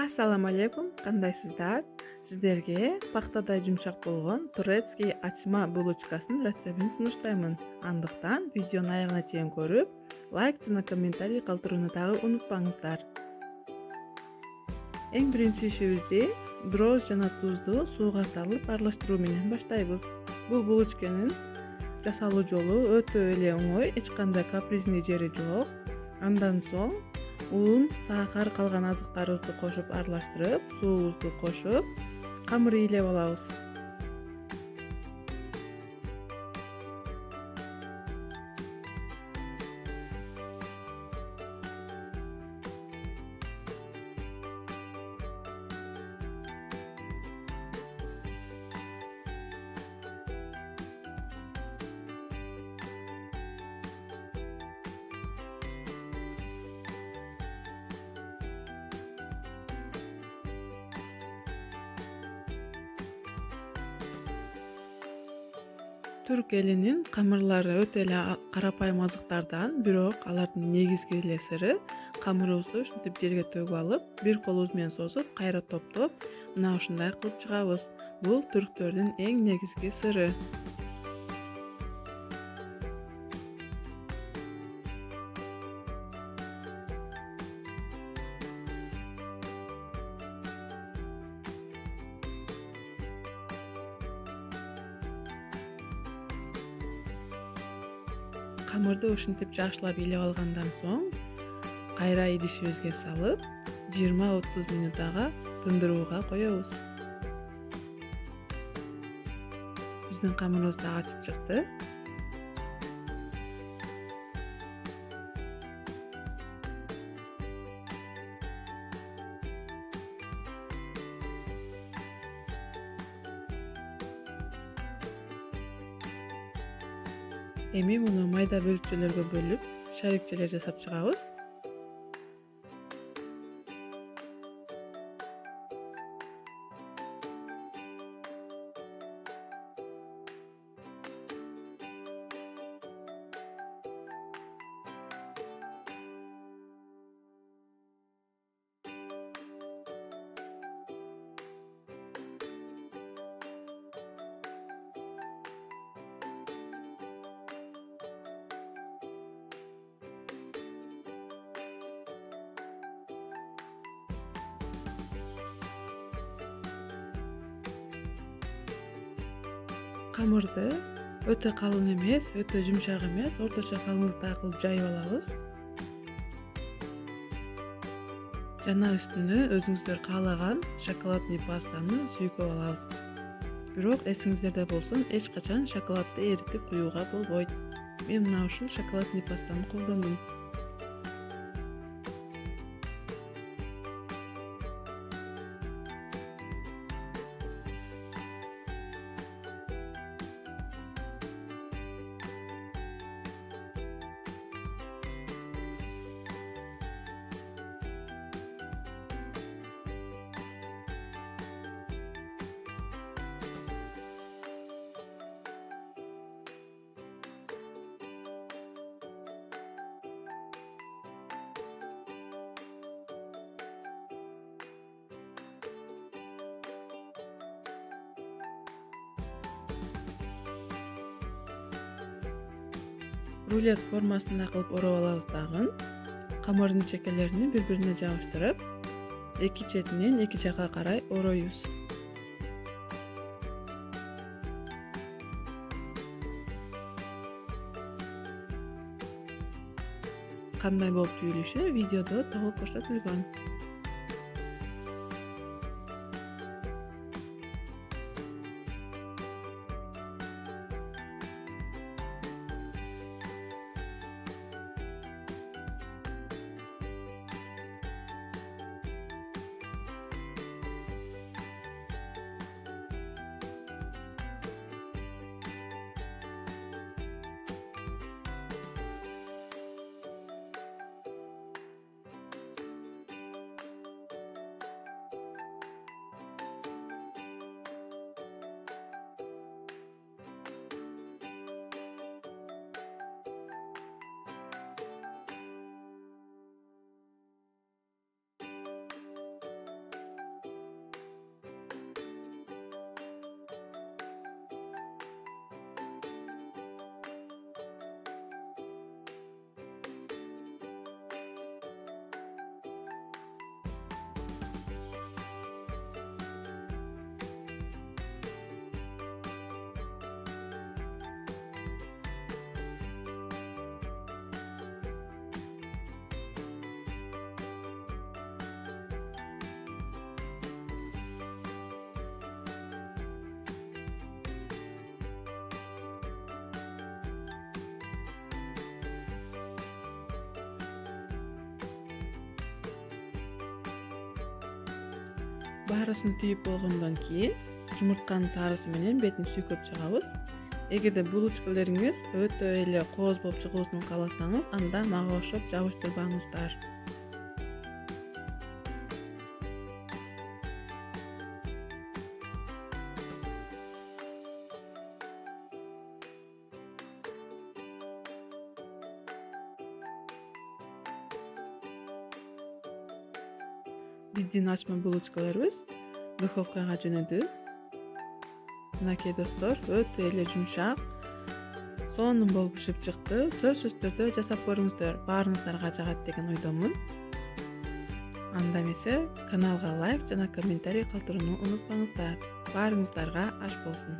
Assalamu алейкум, кандайсыздар? Сиздерге пахтадай жумшак болгон турецкий ачма булочкасынын рецептин сунуштаймын. Андыктан видеону аягына чейин көрүп, лайк жана комментарий калтырууну дагы унутпаңыздар. Эң биринчи ишибизди броз жана тузду сууга салып аралаштыруу менен баштайбыз. Бул булочканын жасалуу жолу өтө эле оңой, эч кандай капризный жери жок. Андан соң un, сахар, калган азыктарыбызды кошуп аралаштырып, суубузду кошуп, камыр ыйлеп алабыз. Түрк элинин камырлары өтө эле карапайым азыктардан, бирок алардын негизги эле сыры камырыбызды ушинтип жерге төгүп алып, бир колубуз менен созуп, кайра топтоп, мына ушундай кылып чыгабыз. Бул түрктөрдүн эң негизги сыры. Камырды ушинтип жакшылап ыйлап алгандан соң, кайра идишибизге салып, 20-30 минутага тындырууга коебуз. Биздин камырыбыз да ачып чыкты. Эми муну майда бөлүкчөлөргө бөлүп, шарикчелер жасап чыгабыз. Камырды өтө калың эмес, өтө жумшак эмес, орточо калыңдыкта кылып жайып алабыз. Жана үстүнө өзүңүздөр каалаган шоколадный пастаны сүйкөп алабыз. Бирок эсиңиздерде болсун, эч качан шоколадды эритип куюуга болбойт. Мен мына ушул шоколадный пастаны колдондум. Рулет формасында кылып ороп алабыз дагы. Камырдын чекелерин бири-бирине жабыштырып, эки четинен эки жакка карай ороюбуз. Кандай болуп түйүлүшү видеодо толук көрсөтүлгөн. баарысын түйүп болгондон кийин жумуртканын сарысы менен бетин сүйкөп чыгабыз. Эгерде булочкаларыңыз өтө эле кооз болуп чыгуусун кааласаңыз, анда мага окшоп жабыштырбаңыздар. Биздин ачма булочкаларыбыз духовкага жөнөдү. Мынакей достор, өтө эле жумшак, сонун болуп бишип чыкты. Сөзсүз түрдө жасап көрүңүздөр, баарыңыздарга жагат деген ойдомун. Анда эмесе каналга лайк жана комментарий калтырууну унутпаңыздар. Баарыңыздарга аш болсун.